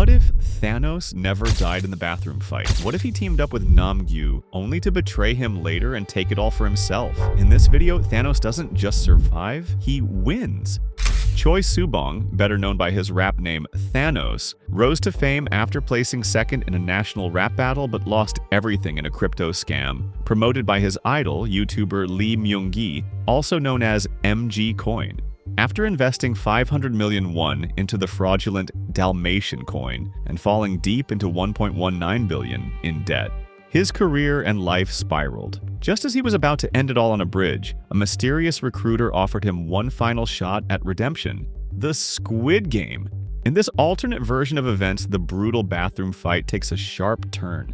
What if Thanos never died in the bathroom fight? What if he teamed up with Namgyu, only to betray him later and take it all for himself? In this video, Thanos doesn't just survive, he wins. Choi Subong, better known by his rap name Thanos, rose to fame after placing second in a national rap battle but lost everything in a crypto scam. Promoted by his idol, YouTuber Lee Myung-gi, also known as MG Coin. After investing 500 million won into the fraudulent Dalmatian coin and falling deep into 1.19 billion in debt, his career and life spiraled. Just as he was about to end it all on a bridge, a mysterious recruiter offered him one final shot at redemption: the Squid Game. In this alternate version of events, the brutal bathroom fight takes a sharp turn.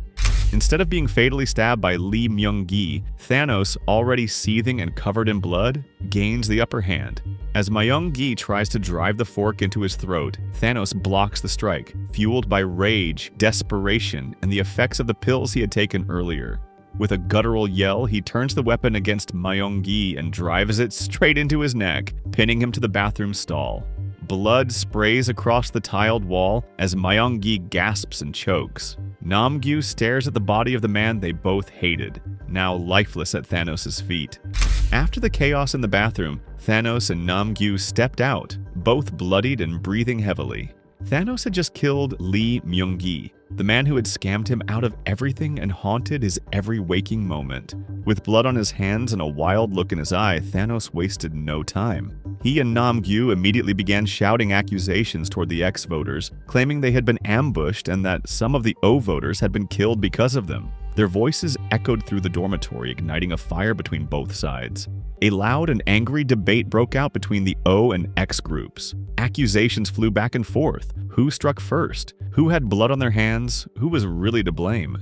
Instead of being fatally stabbed by Lee Myung-gi, Thanos, already seething and covered in blood, gains the upper hand. As Myung-gi tries to drive the fork into his throat, Thanos blocks the strike, fueled by rage, desperation, and the effects of the pills he had taken earlier. With a guttural yell, he turns the weapon against Myung-gi and drives it straight into his neck, pinning him to the bathroom stall. Blood sprays across the tiled wall as Myung-gi gasps and chokes. Namgyu stares at the body of the man they both hated, now lifeless at Thanos' feet. After the chaos in the bathroom, Thanos and Namgyu stepped out, both bloodied and breathing heavily. Thanos had just killed Lee Myung-gi, the man who had scammed him out of everything and haunted his every waking moment. With blood on his hands and a wild look in his eye, Thanos wasted no time. He and Namgyu immediately began shouting accusations toward the X-voters, claiming they had been ambushed and that some of the O-voters had been killed because of them. Their voices echoed through the dormitory, igniting a fire between both sides. A loud and angry debate broke out between the O and X groups. Accusations flew back and forth. Who struck first? Who had blood on their hands? Who was really to blame?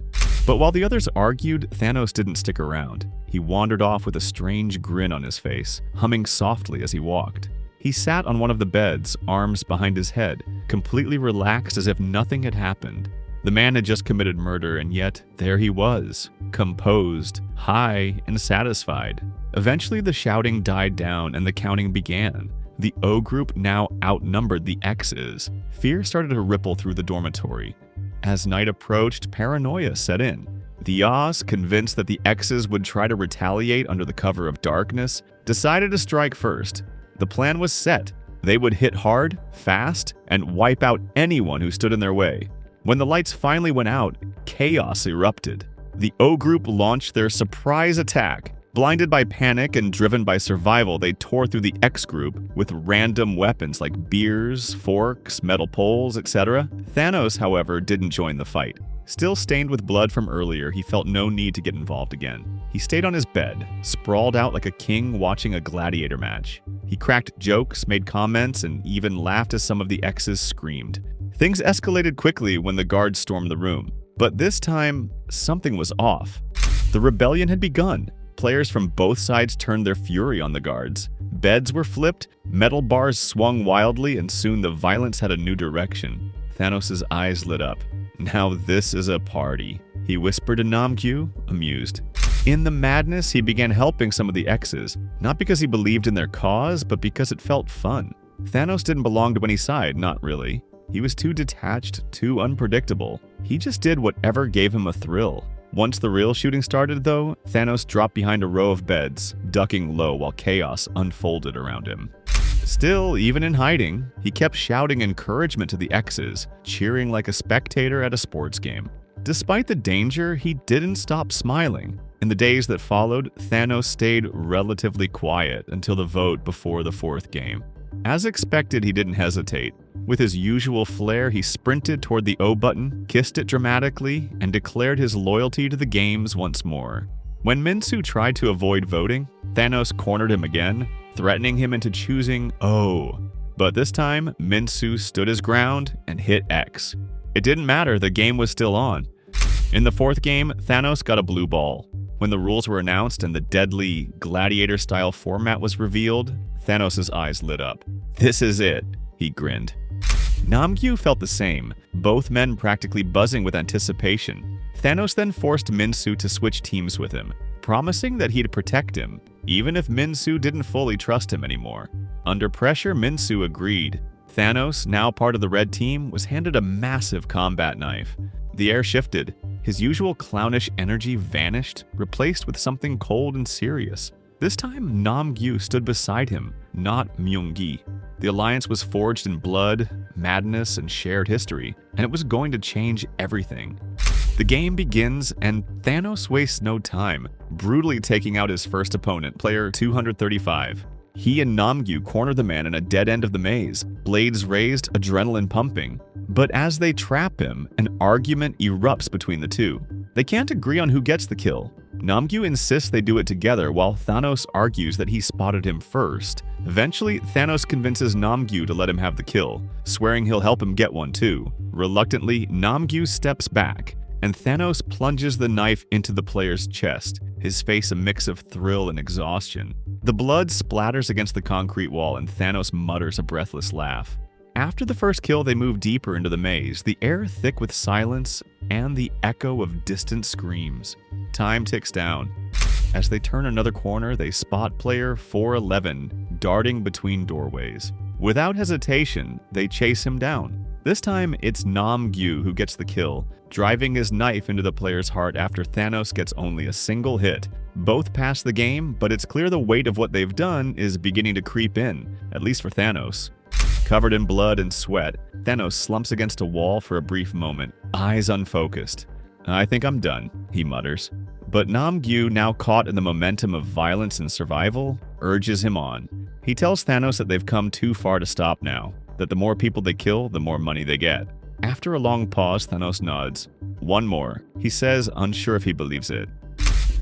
But while the others argued, Thanos didn't stick around. He wandered off with a strange grin on his face, humming softly as he walked. He sat on one of the beds, arms behind his head, completely relaxed as if nothing had happened. The man had just committed murder, and yet there he was, composed, high, and satisfied. Eventually, the shouting died down and the counting began. The O group now outnumbered the X's. Fear started to ripple through the dormitory. As night approached, paranoia set in. The Oz, convinced that the X's would try to retaliate under the cover of darkness, decided to strike first. The plan was set. They would hit hard, fast, and wipe out anyone who stood in their way. When the lights finally went out, chaos erupted. The O group launched their surprise attack. Blinded by panic and driven by survival, they tore through the X group with random weapons like beers, forks, metal poles, etc. Thanos, however, didn't join the fight. Still stained with blood from earlier, he felt no need to get involved again. He stayed on his bed, sprawled out like a king watching a gladiator match. He cracked jokes, made comments, and even laughed as some of the X's screamed. Things escalated quickly when the guards stormed the room. But this time, something was off. The rebellion had begun. Players from both sides turned their fury on the guards. Beds were flipped, metal bars swung wildly, and soon the violence had a new direction. Thanos' eyes lit up. "Now this is a party," he whispered to Namgyu, amused. In the madness, he began helping some of the X's, not because he believed in their cause, but because it felt fun. Thanos didn't belong to any side, not really. He was too detached, too unpredictable. He just did whatever gave him a thrill. Once the real shooting started, though, Thanos dropped behind a row of beds, ducking low while chaos unfolded around him. Still, even in hiding, he kept shouting encouragement to the X's, cheering like a spectator at a sports game. Despite the danger, he didn't stop smiling. In the days that followed, Thanos stayed relatively quiet until the vote before the fourth game. As expected, he didn't hesitate. With his usual flair, he sprinted toward the O button, kissed it dramatically, and declared his loyalty to the games once more. When Minsu tried to avoid voting, Thanos cornered him again, threatening him into choosing O. But this time, Minsu stood his ground and hit X. It didn't matter, the game was still on. In the fourth game, Thanos got a blue ball. When the rules were announced and the deadly gladiator-style format was revealed, Thanos' eyes lit up. "This is it," he grinned. Namgyu felt the same, both men practically buzzing with anticipation. Thanos then forced Minsu to switch teams with him, promising that he'd protect him, even if Minsu didn't fully trust him anymore. Under pressure, Minsu agreed. Thanos, now part of the red team, was handed a massive combat knife. The air shifted. His usual clownish energy vanished, replaced with something cold and serious. This time, Namgyu stood beside him, not Myung-gi. The alliance was forged in blood, madness, and shared history, and it was going to change everything. The game begins, and Thanos wastes no time, brutally taking out his first opponent, player 235. He and Namgyu corner the man in a dead end of the maze, blades raised, adrenaline pumping. But as they trap him, an argument erupts between the two. They can't agree on who gets the kill. Namgyu insists they do it together, while Thanos argues that he spotted him first. Eventually, Thanos convinces Namgyu to let him have the kill, swearing he'll help him get one too. Reluctantly, Namgyu steps back, and Thanos plunges the knife into the player's chest, his face a mix of thrill and exhaustion. The blood splatters against the concrete wall, and Thanos mutters a breathless laugh. After the first kill, they move deeper into the maze, the air thick with silence and the echo of distant screams. Time ticks down. As they turn another corner, they spot player 411 darting between doorways. Without hesitation, they chase him down. This time, it's Namgyu who gets the kill, driving his knife into the player's heart after Thanos gets only a single hit. Both pass the game, but it's clear the weight of what they've done is beginning to creep in, at least for Thanos. Covered in blood and sweat, Thanos slumps against a wall for a brief moment, eyes unfocused. "I think I'm done," he mutters. But Namgyu, now caught in the momentum of violence and survival, urges him on. He tells Thanos that they've come too far to stop now, that the more people they kill, the more money they get. After a long pause, Thanos nods. "One more," he says, unsure if he believes it.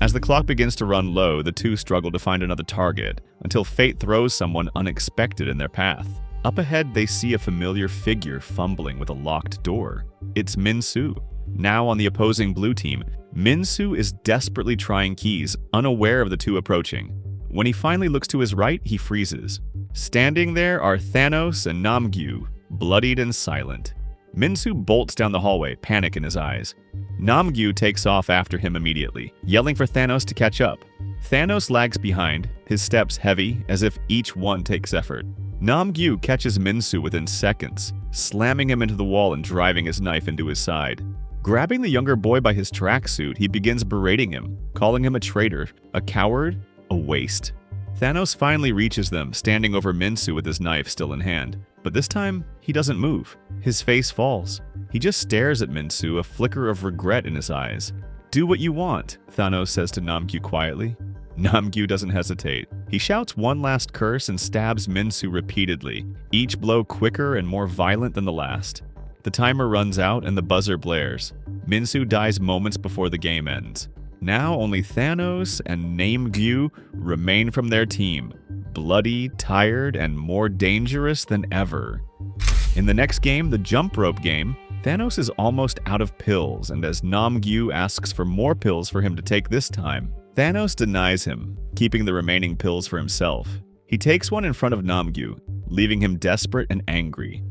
As the clock begins to run low, the two struggle to find another target, until fate throws someone unexpected in their path. Up ahead, they see a familiar figure fumbling with a locked door. It's Min-Soo. Now on the opposing blue team, Min-Soo is desperately trying keys, unaware of the two approaching. When he finally looks to his right, he freezes. Standing there are Thanos and Namgyu, bloodied and silent. Min-Soo bolts down the hallway, panic in his eyes. Namgyu takes off after him immediately, yelling for Thanos to catch up. Thanos lags behind, his steps heavy, as if each one takes effort. Namgyu catches Min-Soo within seconds, slamming him into the wall and driving his knife into his side. Grabbing the younger boy by his tracksuit, he begins berating him, calling him a traitor, a coward, a waste. Thanos finally reaches them, standing over Min-Soo with his knife still in hand. But this time, he doesn't move. His face falls. He just stares at Min-Soo, a flicker of regret in his eyes. "Do what you want," Thanos says to Namgyu quietly. Namgyu doesn't hesitate. He shouts one last curse and stabs Min-Soo repeatedly, each blow quicker and more violent than the last. The timer runs out and the buzzer blares. Min-Soo dies moments before the game ends. Now only Thanos and Namgyu remain from their team, bloody, tired, and more dangerous than ever. In the next game, the jump rope game, Thanos is almost out of pills, and as Namgyu asks for more pills for him to take this time, Thanos denies him, keeping the remaining pills for himself. He takes one in front of Namgyu, leaving him desperate and angry.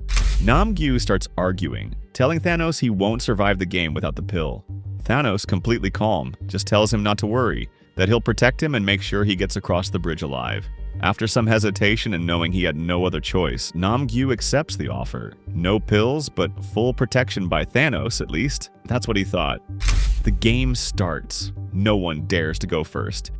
Namgyu starts arguing, telling Thanos he won't survive the game without the pill. Thanos, completely calm, just tells him not to worry, that he'll protect him and make sure he gets across the bridge alive. After some hesitation and knowing he had no other choice, Namgyu accepts the offer. No pills, but full protection by Thanos, at least. That's what he thought. The game starts. No one dares to go first.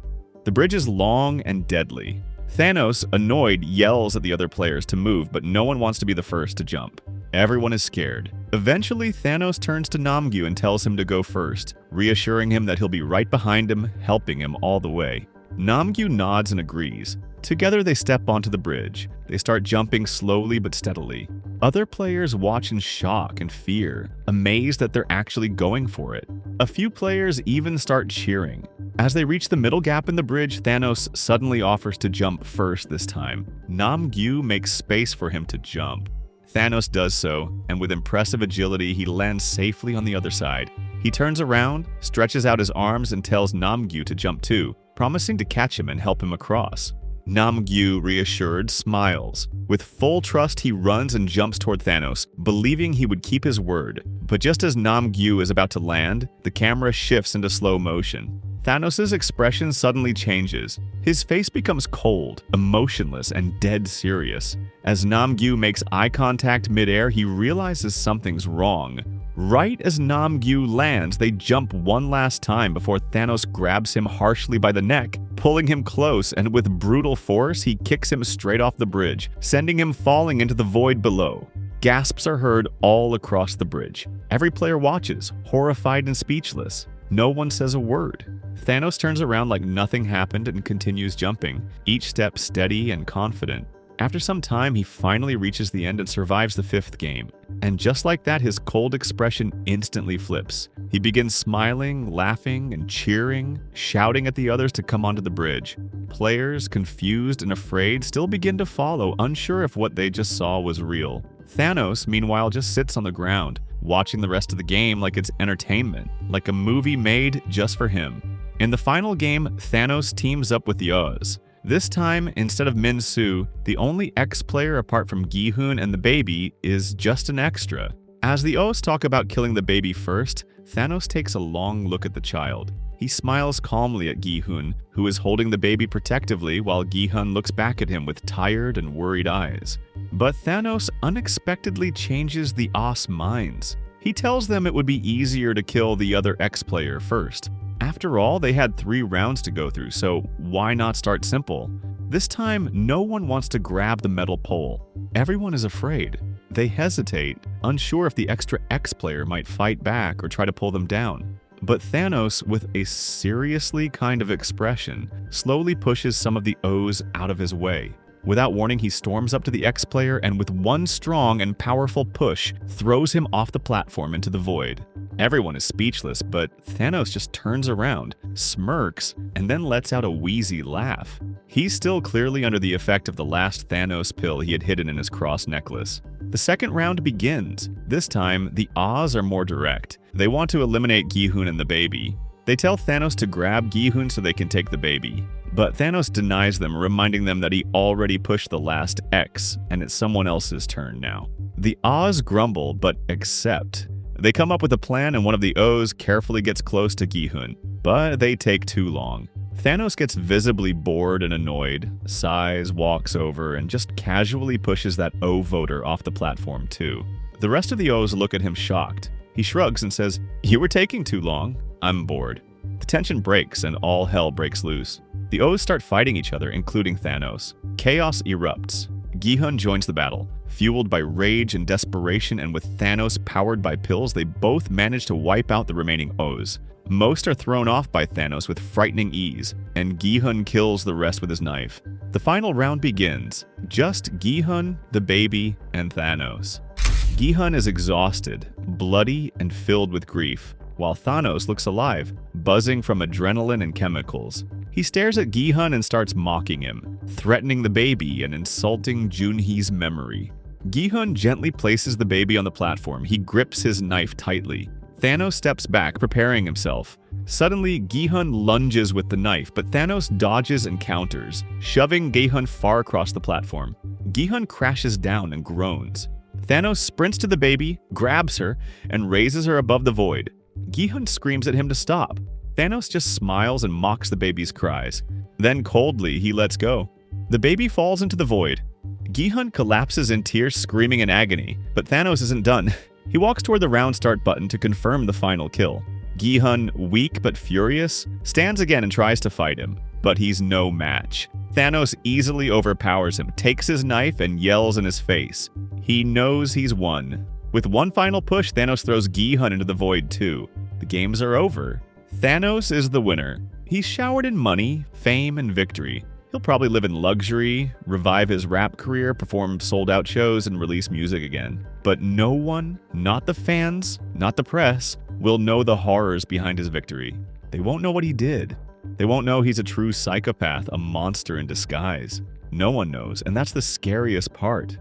The bridge is long and deadly. Thanos, annoyed, yells at the other players to move, but no one wants to be the first to jump. Everyone is scared. Eventually, Thanos turns to Namgyu and tells him to go first, reassuring him that he'll be right behind him, helping him all the way. Namgyu nods and agrees. Together, they step onto the bridge. They start jumping slowly but steadily. Other players watch in shock and fear, amazed that they're actually going for it. A few players even start cheering. As they reach the middle gap in the bridge, Thanos suddenly offers to jump first this time. Namgyu makes space for him to jump. Thanos does so, and with impressive agility, he lands safely on the other side. He turns around, stretches out his arms, and tells Namgyu to jump too, promising to catch him and help him across. Namgyu, reassured, smiles. With full trust, he runs and jumps toward Thanos, believing he would keep his word. But just as Namgyu is about to land, the camera shifts into slow motion. Thanos' expression suddenly changes. His face becomes cold, emotionless, and dead serious. As Namgyu makes eye contact midair, he realizes something's wrong. Right as Namgyu lands, they jump one last time before Thanos grabs him harshly by the neck, pulling him close, and with brutal force, he kicks him straight off the bridge, sending him falling into the void below. Gasps are heard all across the bridge. Every player watches, horrified and speechless. No one says a word. Thanos turns around like nothing happened and continues jumping, each step steady and confident. After some time, he finally reaches the end and survives the 5th game. And just like that, his cold expression instantly flips. He begins smiling, laughing, and cheering, shouting at the others to come onto the bridge. Players, confused and afraid, still begin to follow, unsure if what they just saw was real. Thanos, meanwhile, just sits on the ground, watching the rest of the game like it's entertainment, like a movie made just for him. In the final game, Thanos teams up with the Oz. This time, instead of Min-Soo, the only X-player apart from Gi-hun and the baby is just an extra. As the O's talk about killing the baby first, Thanos takes a long look at the child. He smiles calmly at Gi-hun, who is holding the baby protectively while Gi-hun looks back at him with tired and worried eyes. But Thanos unexpectedly changes the Os minds. He tells them it would be easier to kill the other X-player first. After all, they had 3 rounds to go through, so why not start simple? This time, no one wants to grab the metal pole. Everyone is afraid. They hesitate, unsure if the extra X player might fight back or try to pull them down. But Thanos, with a seriously kind of expression, slowly pushes some of the O's out of his way. Without warning, he storms up to the X player and with one strong and powerful push, throws him off the platform into the void. Everyone is speechless, but Thanos just turns around, smirks, and then lets out a wheezy laugh. He's still clearly under the effect of the last Thanos pill he had hidden in his cross necklace. The second round begins. This time, the Oz are more direct. They want to eliminate Gi-hun and the baby. They tell Thanos to grab Gi-hun so they can take the baby. But Thanos denies them, reminding them that he already pushed the last X, and it's someone else's turn now. The Oz grumble, but accept. They come up with a plan and one of the O's carefully gets close to Gi-hun, but they take too long. Thanos gets visibly bored and annoyed, sighs, walks over, and just casually pushes that O voter off the platform too. The rest of the O's look at him shocked. He shrugs and says, "You were taking too long. I'm bored." The tension breaks and all hell breaks loose. The O's start fighting each other, including Thanos. Chaos erupts. Gi-hun joins the battle. Fueled by rage and desperation and with Thanos powered by pills, they both manage to wipe out the remaining O's. Most are thrown off by Thanos with frightening ease, and Gi-hun kills the rest with his knife. The final round begins. Just Gi-hun, the baby, and Thanos. Gi-hun is exhausted, bloody, and filled with grief, while Thanos looks alive, buzzing from adrenaline and chemicals. He stares at Gi-hun and starts mocking him, threatening the baby and insulting Junhee's memory. Gi-hun gently places the baby on the platform. He grips his knife tightly. Thanos steps back, preparing himself. Suddenly, Gi-hun lunges with the knife, but Thanos dodges and counters, shoving Gi-hun far across the platform. Gi-hun crashes down and groans. Thanos sprints to the baby, grabs her, and raises her above the void. Gi-hun screams at him to stop. Thanos just smiles and mocks the baby's cries. Then coldly, he lets go. The baby falls into the void. Gi-hun collapses in tears, screaming in agony, but Thanos isn't done. He walks toward the round start button to confirm the final kill. Gi-hun, weak but furious, stands again and tries to fight him, but he's no match. Thanos easily overpowers him, takes his knife, and yells in his face. He knows he's won. With one final push, Thanos throws Gi-hun into the void too. The games are over. Thanos is the winner. He's showered in money, fame, and victory. He'll probably live in luxury, revive his rap career, perform sold-out shows, and release music again. But no one, not the fans, not the press, will know the horrors behind his victory. They won't know what he did. They won't know he's a true psychopath, a monster in disguise. No one knows, and that's the scariest part.